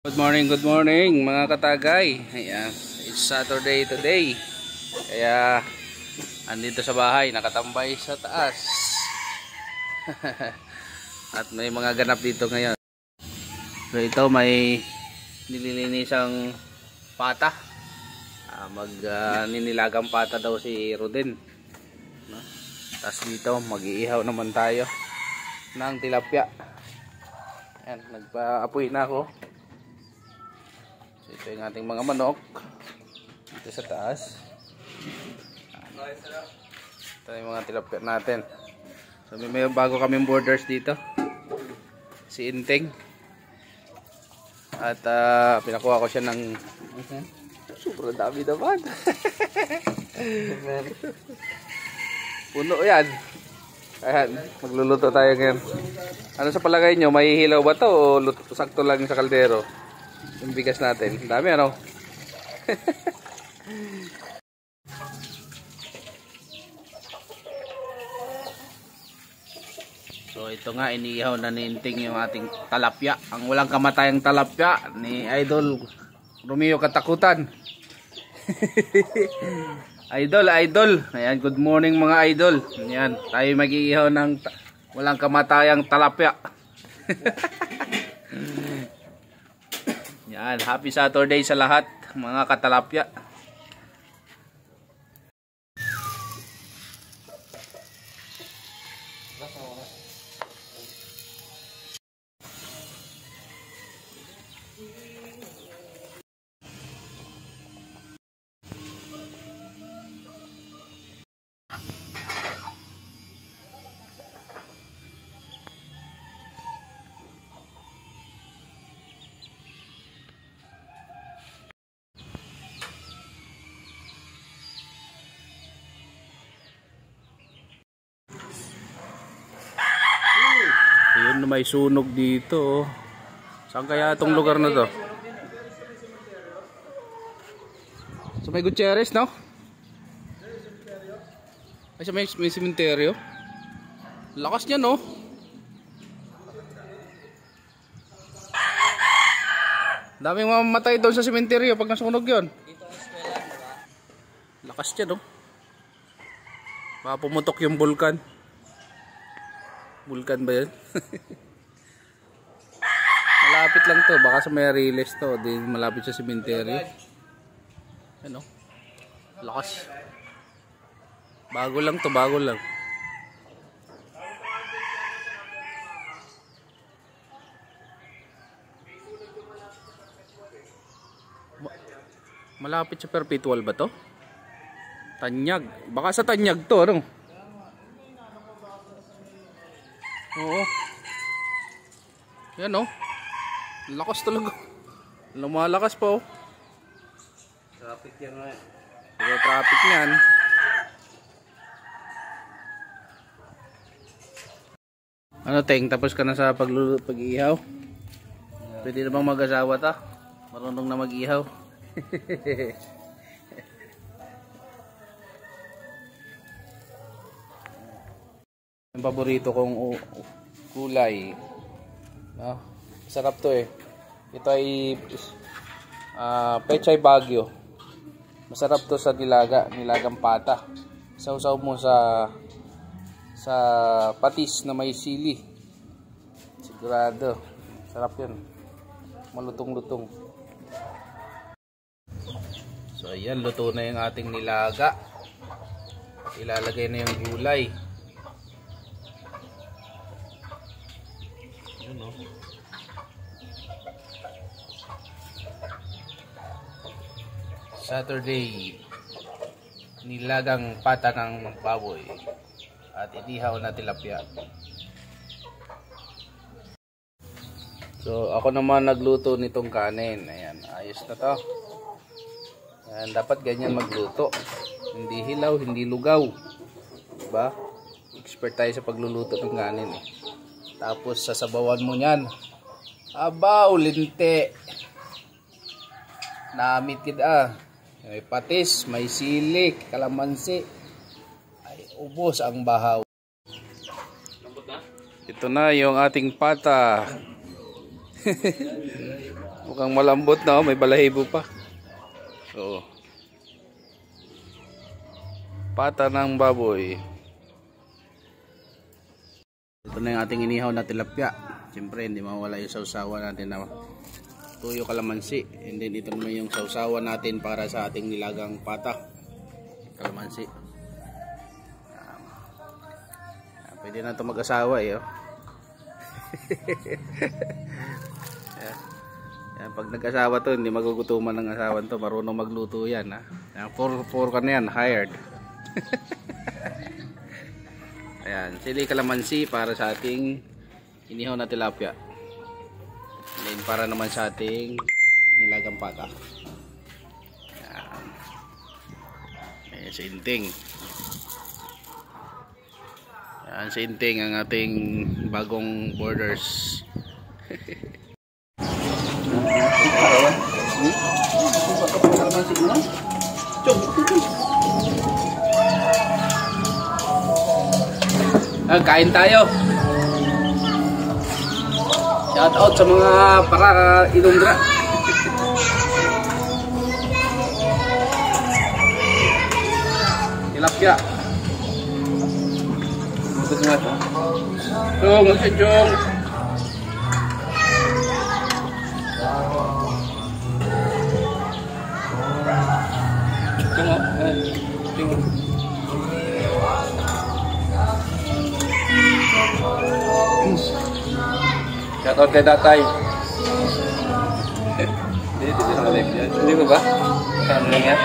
Good morning mga katagay. Ayan, it's Saturday today. Kaya andito sa bahay, nakatambay sa taas. At may mga ganap dito ngayon. So ito may nililinisang pata. Ninilagang pata daw si Roden. No? Tapos dito mag-iihaw naman tayo ng tilapia. Ayan, nagpa-apoy na ako. Ito yung ating mga manok dito sa taas. Ito yung mga tilapia natin. So may bago kaming borders dito, si Inteng. At pinakuha ko siya ng sobrang dami naman. Puno yan. Ayan, magluluto tayo ngayon. Ano sa palagay nyo, may hilaw ba to o sakto lang sa kaldero? Yung bigas natin. Dami ano? So ito nga, iniihaw na ni Inting yung ating talapya. Ang walang kamatayang talapya ni Idol Romeo Katakutan. Idol. Ayan, good morning mga idol. Ayan, tayo mag-iihaw ng walang kamatayang talapya. Yan, happy Saturday sa lahat mga katalapya. Ayun, may sunog dito. Saan kaya itong lugar na to? Sa may Gutierrez, no? Ay, sa may sementeryo. Lakas niya, no? Daming mamamatay doon sa sementeryo pag nasunog yun. Lakas niya, no? Baka pumutok yung bulkan. Vulkan ba yan? Malapit lang to, baka sa may Riles to, di malapit sa sementeryo. Ano? Lakas. Bago lang to, bago lang. Malapit sa Perpetual ba to? Tanyag. Baka sa Tanyag to, ano? Oo. Yan, oh. Lakas talaga. Lumalakas pa, oh. Traffic yan nga. Pero traffic yan. Ano, Teng? Tapos ka na sa pag-iihaw? Pwede na bang mag-asawa ta? Marunong na mag-iihaw. Yung paborito kong kulay, no? Sarap to eh. Ito ay Pechay Baguio. Masarap to sa nilagang pata. Sausaw mo sa patis na may sili. Sigurado sarap yun. Malutong-lutong. So ayan, luto na yung ating nilaga. Ilalagay na yung gulay. Saturday, nilagang pata ng baboy at inihaw na tilapia. So ako naman nagluto nitong kanin. Ayan, ayos na to. Ayan, dapat ganyan magluto. Hindi hilaw, hindi lugaw. Diba? Expert tayo sa pagluluto ng kanin eh. Tapos sasabawan mo niyan. Abaw, linte. Namit kita. May patis, may sili, kalamansi. Ay, ubos ang bahaw. Ito na yung ating pata. Mukhang malambot na, may balahibo pa. Oo. Pata ng baboy. Ito na yung ating inihaw na tilapia. Siyempre hindi mawala yung sausawa natin na tuyo kalamansi. And then ito naman yung sausawa natin para sa ating nilagang pata kalamansi. Pwede na ito mag-asawa eh. Oh. Yan, pag nag-asawa to, hindi magugutuman ng asawan to. Marunong magluto yan. Ha? Yan, for ka na yan, hired. Ayan, sili kalamansi para sa ating inihaw na tilapia. And then para naman sa ating nilagang pata. Ayan. Ayan, sinting. Ayan, sinting ang ating bagong borders. Kain tayo. Shout out sa mga para Ilongga. Tilapia. Ito nga to. Chong, chong. Shoutout kay Tatay. Dito sa live yan. Hindi ko ba? Saan lang yan?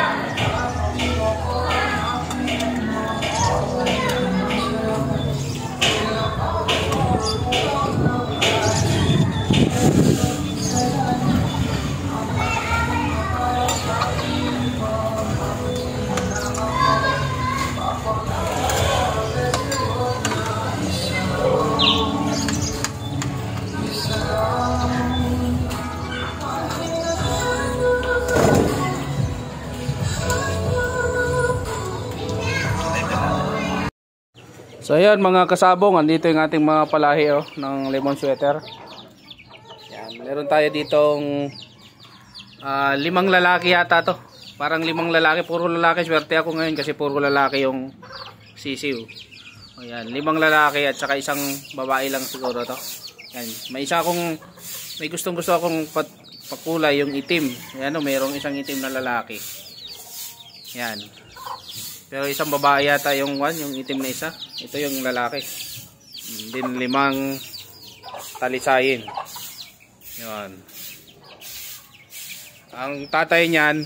So ayan mga kasabong, andito yung ating mga palahi ng lemon sweater. Yan, meron tayo ditong 5 lalaki yata to. Parang 5 lalaki, puro lalaki. Swerte ako ngayon kasi puro lalaki yung sisiw. Ayan, 5 lalaki at saka isang babae lang siguro to. Yan, may gustong akong pakulay yung itim. Ayan mayroong isang itim na lalaki. Yan. Pero isang babae yata yung itim na isa. Ito yung lalaki. Din 5 talisayin. Yan. Ang tatay niyan,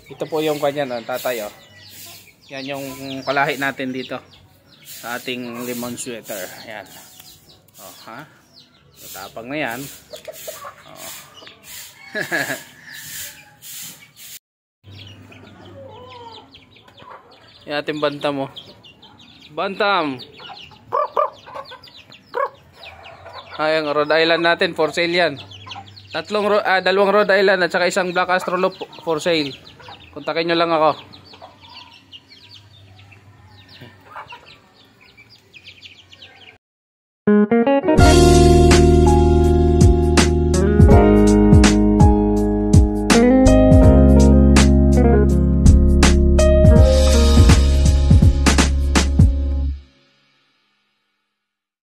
ito po yung kanya tatay Yan yung palahi natin dito sa ating lemon sweater. Yan. Ha? Matapang na yan. Yan ating bantam Bantam. Ayan, Rhode Island natin for sale yan. 2 Rhode Island at saka isang Black Astrolop for sale. Kontakin nyo lang ako.